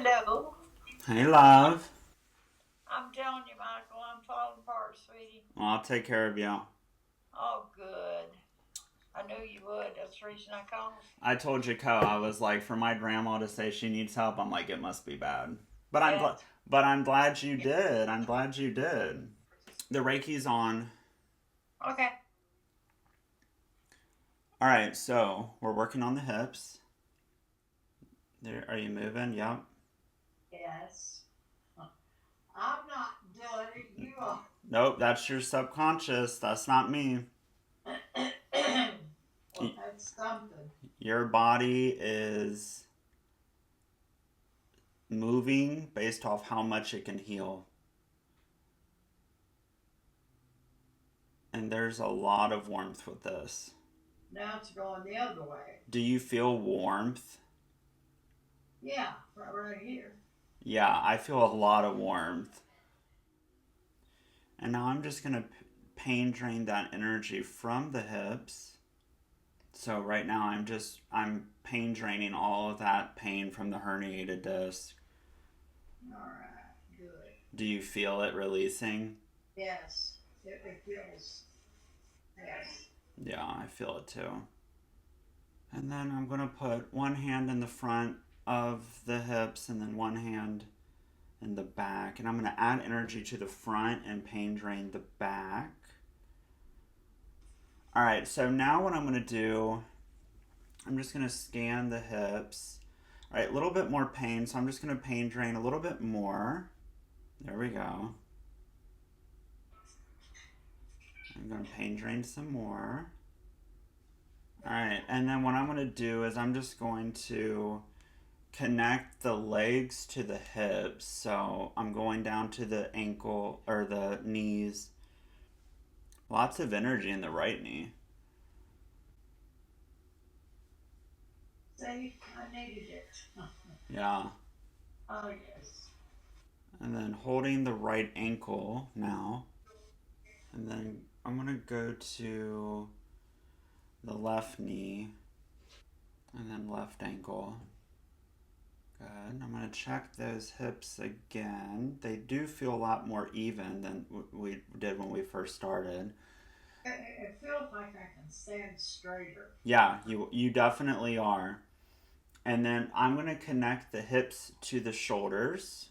Hello. Hey, love. I'm telling you, Michael, I'm falling apart, sweetie. Well, I'll take care of you. Oh, good. I knew you would. That's the reason I called. I told Jaco, I was like, for my grandma to say she needs help, I'm like, it must be bad. But I'm glad. That's But I'm glad you did. I'm glad you did. The Reiki's on. okay. All right, so we're working on the hips. There, are you moving? Yep. Yes. I'm not doing it. You are. Nope, that's your subconscious. That's not me. Well, that's something. Your body is moving based off how much it can heal. And there's a lot of warmth with this. Now it's going the other way. Do you feel warmth? Yeah, right here. Yeah, I feel a lot of warmth. And now I'm just going to pain drain that energy from the hips. So right now I'm pain draining all of that pain from the herniated disc. All right, good. Do you feel it releasing? Yes, it feels. Yes. Yeah, I feel it too. And then I'm going to put one hand in the front of the hips and then one hand in the back. And I'm going to add energy to the front and pain drain the back. All right, so now what I'm going to do, I'm just going to scan the hips. All right, a little bit more pain, so I'm just going to pain drain a little bit more. There we go. I'm going to pain drain some more. All right, and then what I'm going to do is I'm just going to connect the legs to the hips. So I'm going down to the ankle or the knees. Lots of energy in the right knee. See, I needed it. Yeah. Oh, yes. And then holding the right ankle now. And then I'm going to go to the left knee and then left ankle. Good. I'm going to check those hips again. They do feel a lot more even than we did when we first started. It feels like I can stand straighter. Yeah, you definitely are. And then I'm going to connect the hips to the shoulders.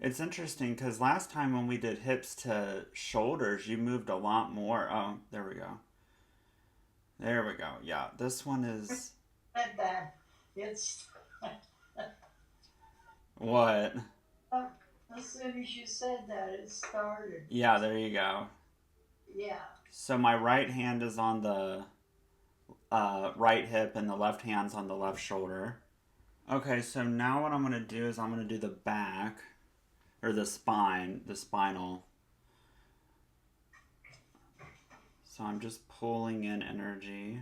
It's interesting because last time when we did hips to shoulders, you moved a lot more. Oh, there we go. There we go. Yeah, this one is. Said that. It's What? as soon as you said that, it started. Yeah, there you go. Yeah. So my right hand is on the right hip and the left hand's on the left shoulder. Okay, so now what I'm going to do is I'm going to do the back, or the spine, the spinal. So I'm just pulling in energy.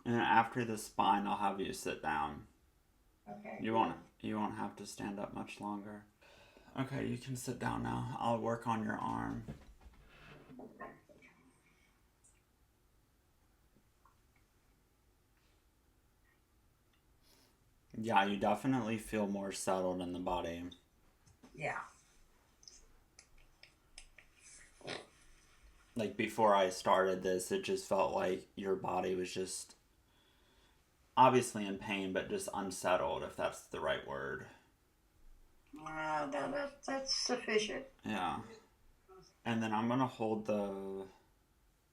And then after the spine, I'll have you sit down. Okay. You won't have to stand up much longer. Okay, you can sit down now. I'll work on your arm. Yeah, you definitely feel more settled in the body. Yeah. Like before I started this, it just felt like your body was just obviously in pain, but just unsettled, if that's the right word. That's sufficient. Yeah. And then I'm gonna hold the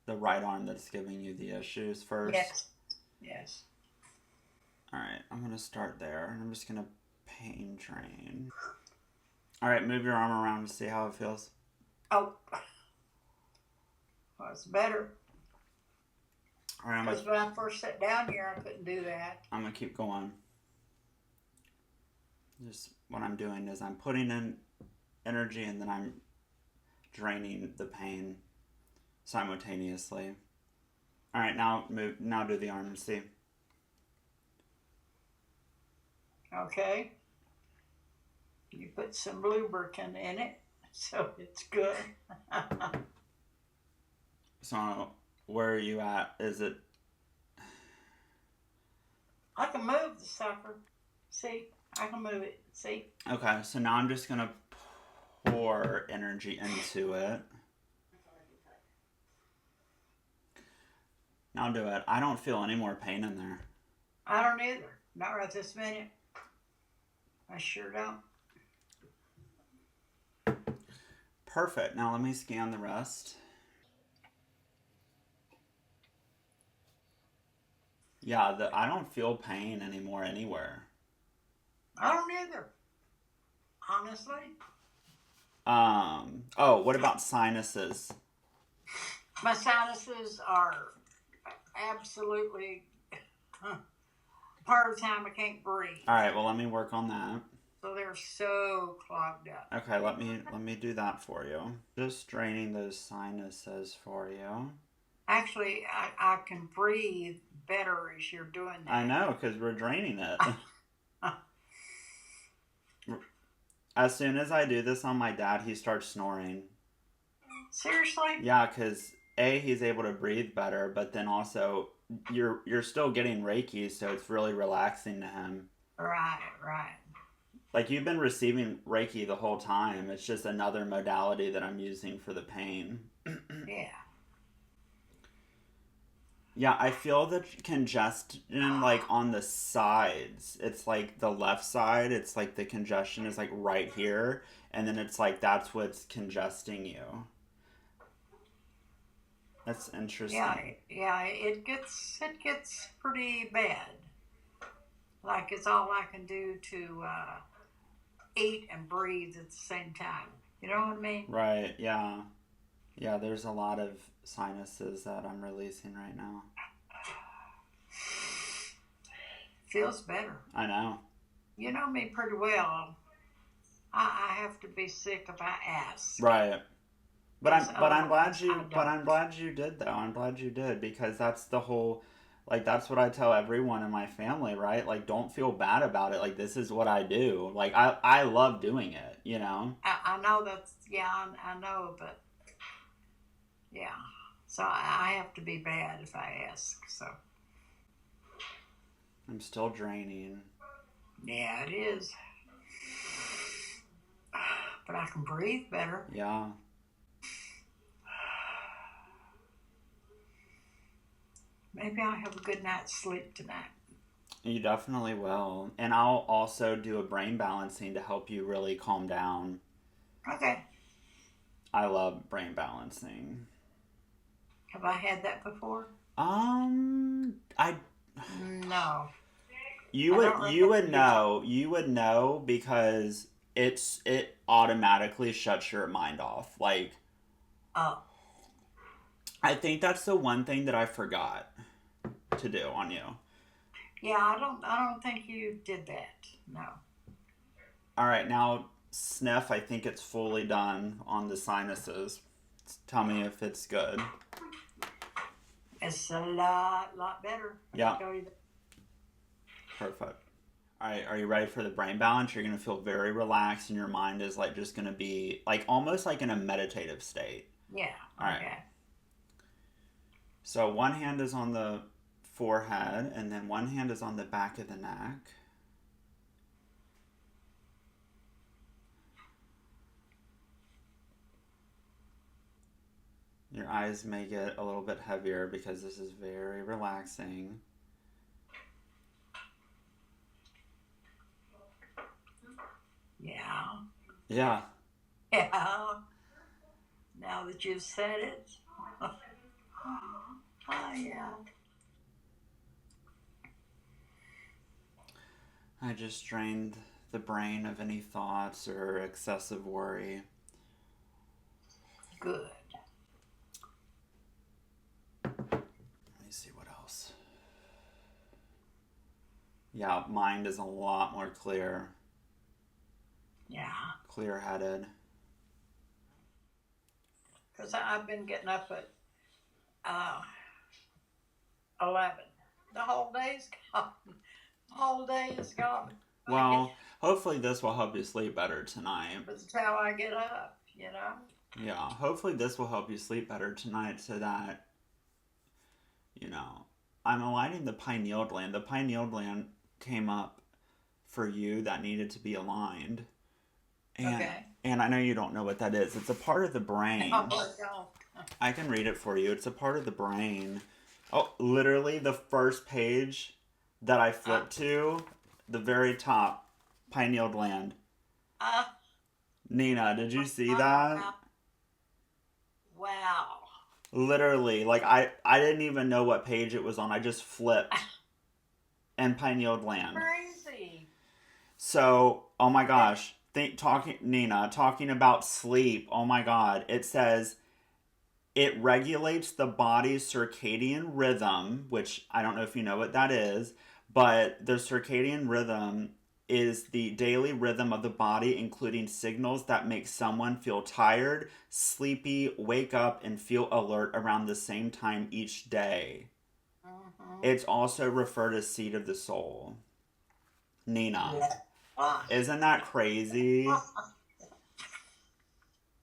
right arm that's giving you the issues first. Yes. Yes. All right, I'm gonna start there, and I'm just gonna pain drain. All right, move your arm around to see how it feels. Oh. Well, it's better. All right, Because when I first sat down here, I couldn't do that. I'm gonna keep going. Just what I'm doing is I'm putting in energy and then I'm draining the pain simultaneously. All right, now move. Now do the arm and see. Okay. You put some lubricant in it, so it's good. So where are you at? Is it? I can move the sucker. See, I can move it. See? Okay, so now I'm just gonna pour energy into it. Now do it. I don't feel any more pain in there. I don't either. Not right this minute. I sure don't. Perfect. Now let me scan the rest. Yeah, I don't feel pain anymore anywhere. I don't either. Honestly. Oh, what about sinuses? My sinuses are absolutely part of the time I can't breathe. All right, well let me work on that. So they're so clogged up. Okay, let me do that for you. Just draining those sinuses for you. Actually, I can breathe better as you're doing that. I know, because we're draining it. As soon as I do this on my dad, he starts snoring. Seriously? Yeah, because A, he's able to breathe better, but then also you're still getting Reiki, so it's really relaxing to him. Right, right. Like you've been receiving Reiki the whole time. It's just another modality that I'm using for the pain. Yeah. Yeah, I feel the congestion like on the sides. It's like the left side, it's like the congestion is like right here, and then it's like that's what's congesting you. That's interesting. Yeah. It gets pretty bad. Like it's all I can do to eat and breathe at the same time. You know what I mean? Right, yeah. Yeah, there's a lot of sinuses that I'm releasing right now. Feels better. I know. You know me pretty well. I have to be sick if I ask. Right. But Because I'm glad otherwise I you but I'm don't. glad you did though. I'm glad you did because that's the whole like that's what I tell everyone in my family, right? Like don't feel bad about it. Like this is what I do. Like I love doing it, you know? I know that's, yeah, I know, but yeah. So I have to be bad if I ask. So, I'm still draining. yeah, it is. But I can breathe better. Yeah. Maybe I'll have a good night's sleep tonight. You definitely will. And I'll also do a brain balancing to help you really calm down. Okay. I love brain balancing. Have I had that before? I No. you I don't would you would remember. know you would know because it automatically shuts your mind off. Like Oh. I think that's the one thing that I forgot to do on you. Yeah, I don't think you did that. No. All right, now sniff. I think it's fully done on the sinuses. Tell me if it's good. It's a lot better. I Yeah, can tell you that. perfect. All right, are you ready for the brain balance? You're gonna feel very relaxed, and your mind is like just gonna be like almost like in a meditative state. Yeah. All right. Okay. So one hand is on the forehead, and then one hand is on the back of the neck. Your eyes may get a little bit heavier because this is very relaxing. Yeah. Yeah. Yeah. Now that you've said it. Oh, yeah. I just drained the brain of any thoughts or excessive worry. Good. Let me see what else. Yeah, mind is a lot more Yeah. clear headed. Because I've been getting up at uh, 11. The whole day's gone. The whole day is gone. I get, Well, hopefully this will help you sleep better tonight. that's how I get up, you know? Yeah, hopefully this will help you sleep better tonight so that, you know, I'm aligning the pineal gland. The pineal gland came up for you that needed to be aligned. And Okay. and I know you don't know what that is. It's a part of the brain. Oh, no. I can read it for you. It's a part of the brain. Oh, literally the first page that I flipped to, the very top, pineal gland. Uh, Nina, did you see that? wow. Wow. Literally, like I didn't even know what page it was on. I just flipped and pineal gland. Crazy. So, oh my gosh, Nina, talking about sleep. Oh my god, it says it regulates the body's circadian rhythm, which I don't know if you know what that is, but the circadian rhythm is the daily rhythm of the body, including signals that make someone feel tired, sleepy, wake up, and feel alert around the same time each day. Mm-hmm. It's also referred as seat of the soul. Nina, Yeah. Ah, isn't that crazy?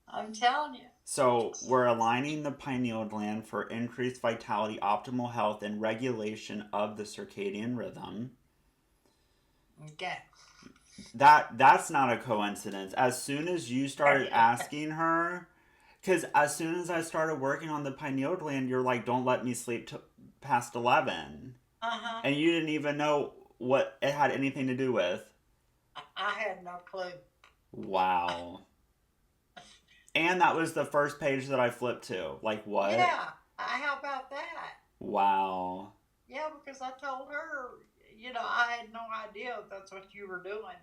I'm telling you. So, we're aligning the pineal gland for increased vitality, optimal health, and regulation of the circadian rhythm. Okay. That's not a coincidence. As soon as you started asking her, because as soon as I started working on the pineal gland, you're like, "Don't let me sleep past 11," Uh-huh. and you didn't even know what it had anything to do with. I had no clue. Wow. And that was the first page that I flipped to. Like, what? Yeah. How about that? Wow. Yeah, because I told her, I had no idea that's what you were doing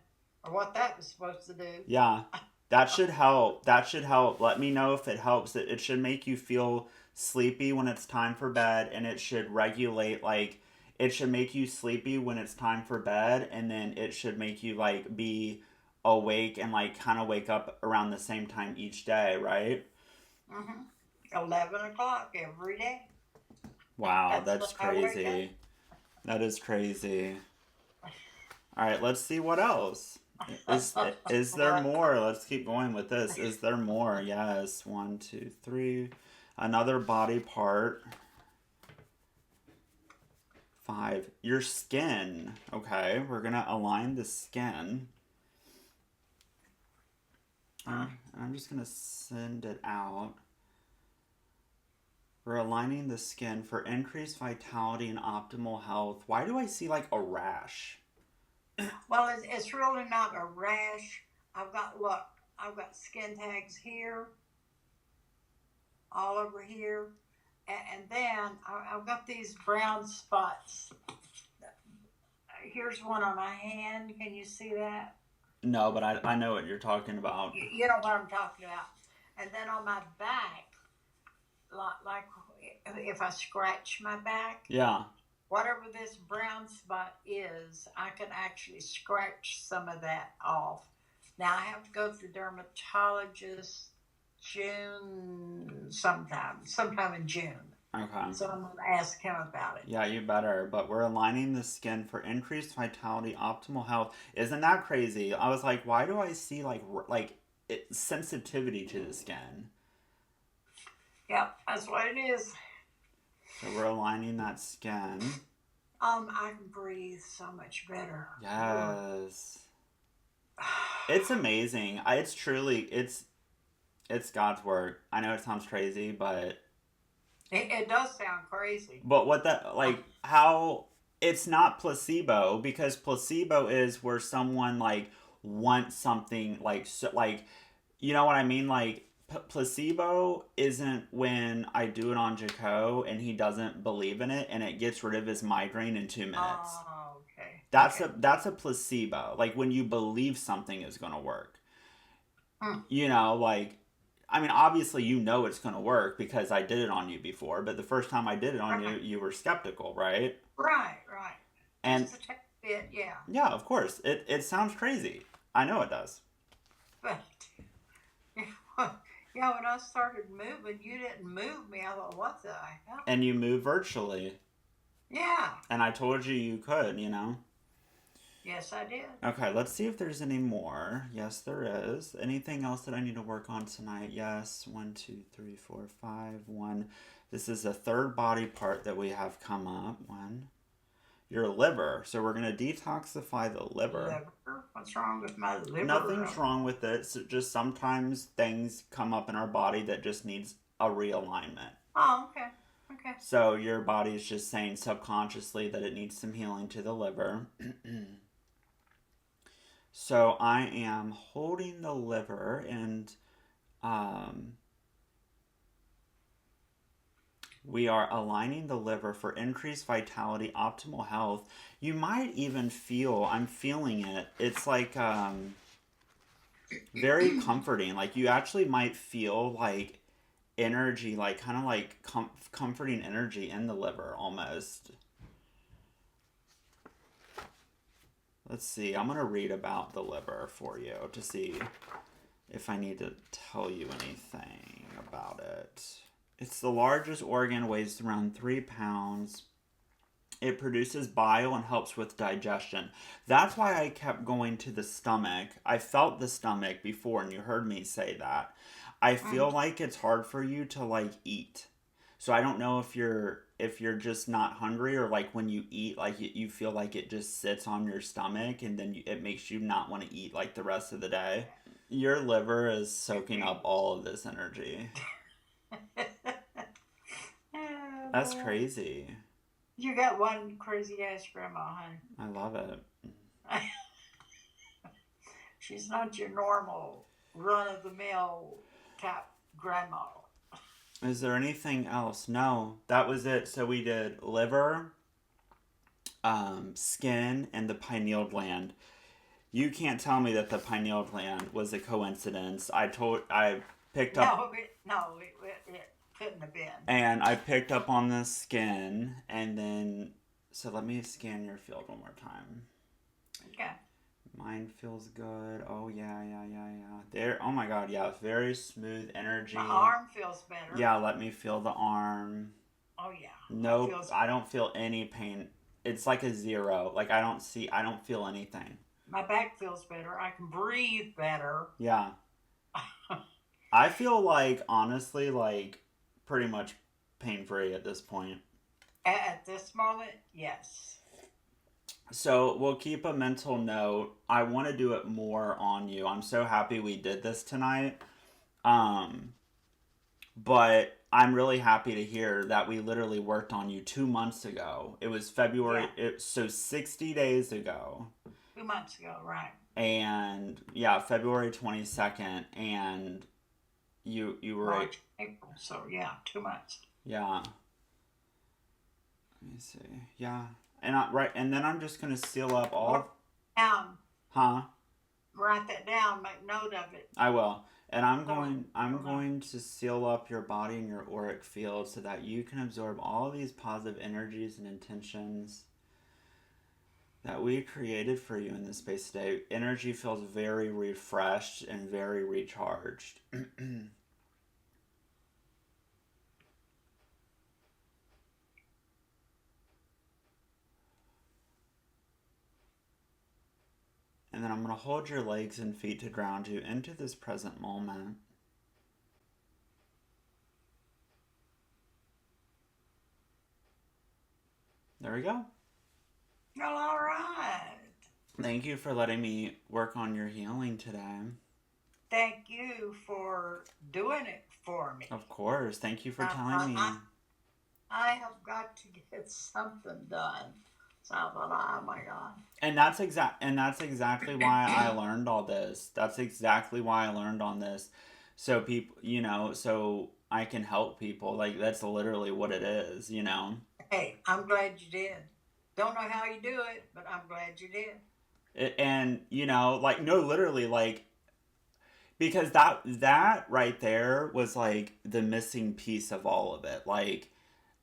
or what that was supposed to do. Yeah. That should help. That should help. Let me know if it helps. It should make you feel sleepy when it's time for bed, and it should regulate, like, it should make you sleepy when it's time for bed, and then it should make you, like, be awake and, like, kind of wake up around the same time each day, right? Mm-hmm. 11 o'clock every day. Wow, That's when that's I wake up. crazy. That is crazy. All right, let's see what else. Is there more? Let's keep going with this. Is there more? Yes. One, two, three. Another body part. 5. Your skin. Okay, we're gonna align the skin. I'm just gonna send it out. We're aligning the skin for increased vitality and optimal health. Why do I see like a rash? Well, it's really not a rash. Look, I've got skin tags here, all over here, and then I've got these brown spots. Here's one on my hand. Can you see that? No, but I know what you're talking about. You know what I'm talking about. And then on my back, like if I scratch my back, Yeah. whatever this brown spot is, I can actually scratch some of that off. Now I have to go to the dermatologist sometime in June. Okay. So I'm going to ask him about it. Yeah, you better. But we're aligning the skin for increased vitality, optimal health. Isn't that crazy? I was like, why do I see sensitivity to the skin? Yep, that's what it is. So we're aligning that skin. I can breathe so much better. Yes. It's amazing. It's truly it's God's work. I know it sounds crazy, but It does sound crazy. what that like how it's not placebo, because placebo is where someone like wants something like so, like you know what I mean, like placebo isn't when I do it on Jaco and he doesn't believe in it and it gets rid of his migraine in 2 minutes. Oh, okay. That's Okay. a placebo. Like when you believe something is going to work. Hmm. Like I mean, obviously you know it's going to work because I did it on you before, but the first time I did it on you, Right, you were skeptical, right? right. And Just a tad bit, yeah. yeah, of course. It sounds crazy. I know it does. But yeah, when I started moving, you didn't move me. I thought, what the hell? And you move virtually. Yeah. And I told you you could. Yes, I did. Okay, let's see if there's any more. Yes, there is. Anything else that I need to work on tonight? Yes. 1, 2, 3, 4, 5. 1. This is the third body part that we have come up. 1. Your liver. So we're going to detoxify the liver. Liver. What's wrong with my liver? Nothing's wrong with it. So just sometimes things come up in our body that just needs a realignment. Oh, okay. Okay. So your body is just saying subconsciously that it needs some healing to the liver. So I am holding the liver and we are aligning the liver for increased vitality, optimal health. You might even feel, I'm feeling it. It's like very comforting. Like you actually might feel like energy, like kind of like comforting energy in the liver almost. Let's see. I'm going to read about the liver for you to see if I need to tell you anything about it. It's the largest organ, weighs around 3 pounds. It produces bile and helps with digestion. That's why I kept going to the stomach. I felt the stomach before, and you heard me say that. I feel like it's hard for you to like eat. So I don't know if you're just not hungry, or like when you eat, like you feel like it just sits on your stomach and then it makes you not want to eat like the rest of the day. Your liver is soaking up all of this energy. That's crazy. You got one crazy ass grandma, honey. I love it. She's not your normal run of the mill type grandma. Is there anything else? No, that was it. So we did liver, skin, and the pineal gland. You can't tell me that the pineal gland was a coincidence. I picked up. No, it couldn't have been. And I picked up on the skin, and then so let me scan your field one more time. Okay. Mine feels good. Oh yeah. There. Oh my God. Yeah, very smooth energy. My arm feels better. Yeah, let me feel the arm. Oh yeah. Nope, I don't feel any pain. It's like a 0. Like I don't feel anything. My back feels better. I can breathe better. Yeah. I feel like, honestly, like pretty much pain-free at this point. At this moment, yes. So we'll keep a mental note. I want to do it more on you. I'm so happy we did this tonight. But I'm really happy to hear that we literally worked on you 2 months ago. It was February, so 60 days ago. 2 months ago, right. And yeah, February 22nd, and you were March, April, so yeah, 2 months. Yeah. Let me see. Yeah. And then I'm just gonna seal up all. Huh? Write that down. Make note of it. I will. And I'm going to seal up your body and your auric field so that you can absorb all of these positive energies and intentions that we created for you in this space today. Energy feels very refreshed and very recharged. And then I'm going to hold your legs and feet to ground you into this present moment. There we go. Well, all right. Thank you for letting me work on your healing today. Thank you for doing it for me. Of course. Thank you for telling me. I have got to get something done. So I thought, oh my God. And that's exactly why I learned all this. That's exactly why I learned on this. So people, so I can help people. Like that's literally what it is, Hey, I'm glad you did. Don't know how you do it, but I'm glad you did. And literally, because that right there was like the missing piece of all of it. Like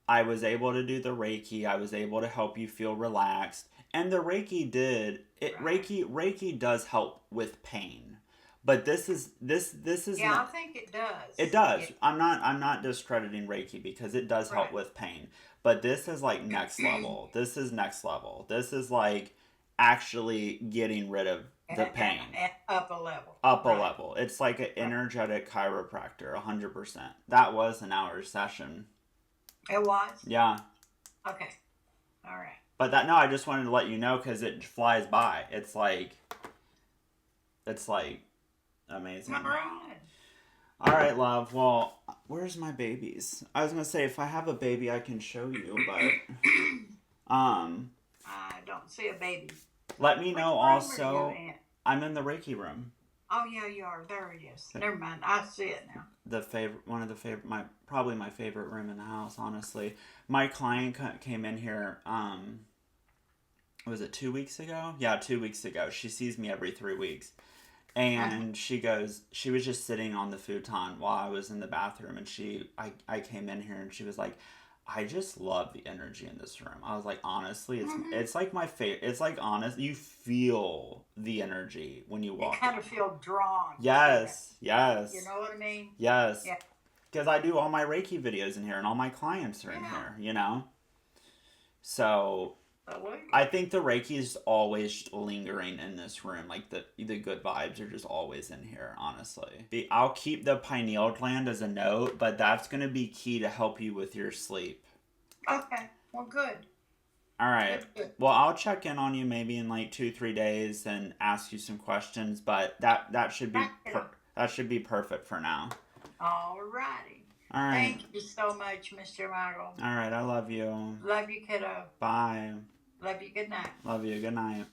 I was able to do the Reiki. I was able to help you feel relaxed. And the Reiki Reiki does help with pain. But this is I think it does. It does. Yeah. I'm not discrediting Reiki because it does help with pain. But this is like next level. This is next level. This is like actually getting rid of the pain. And up a level. Up a level. It's like an energetic chiropractor, 100%. That was an hour session. It was? Yeah. Okay. All right. But I just wanted to let you know because it flies by. It's like, it's like amazing. All right. All right, love. Well, where's my babies? I was gonna say if I have a baby, I can show you, but I don't see a baby. let me Which know room also. are you in? I'm in the Reiki room. Oh yeah, you are. There it is. Never mind. I see it now. One of the favorite, probably my favorite room in the house. Honestly, my client came in here. Was it 2 weeks ago? Yeah, 2 weeks ago. She sees me every 3 weeks. And she was just sitting on the futon while I was in the bathroom, and I came in here and she was like, I just love the energy in this room. I was like, honestly, it's like my favorite. It's like honest, you feel the energy when you walk. You kind of feel drawn. Yes, yes. You know what I mean? Yes. Yeah. Because I do all my Reiki videos in here, and all my clients are in here. You know. So I think the Reiki is always lingering in this room. Like the good vibes are just always in here, honestly. I'll keep the pineal gland as a note, but that's going to be key to help you with your sleep. Okay. Well, good. All right. Good. Well, I'll check in on you maybe in like 2-3 days and ask you some questions, but that should be that should be perfect for now. All righty. All right. Thank you so much, Mr. Michael. All right. I love you. Love you, kiddo. Bye. Love you. Good night. Love you. Good night.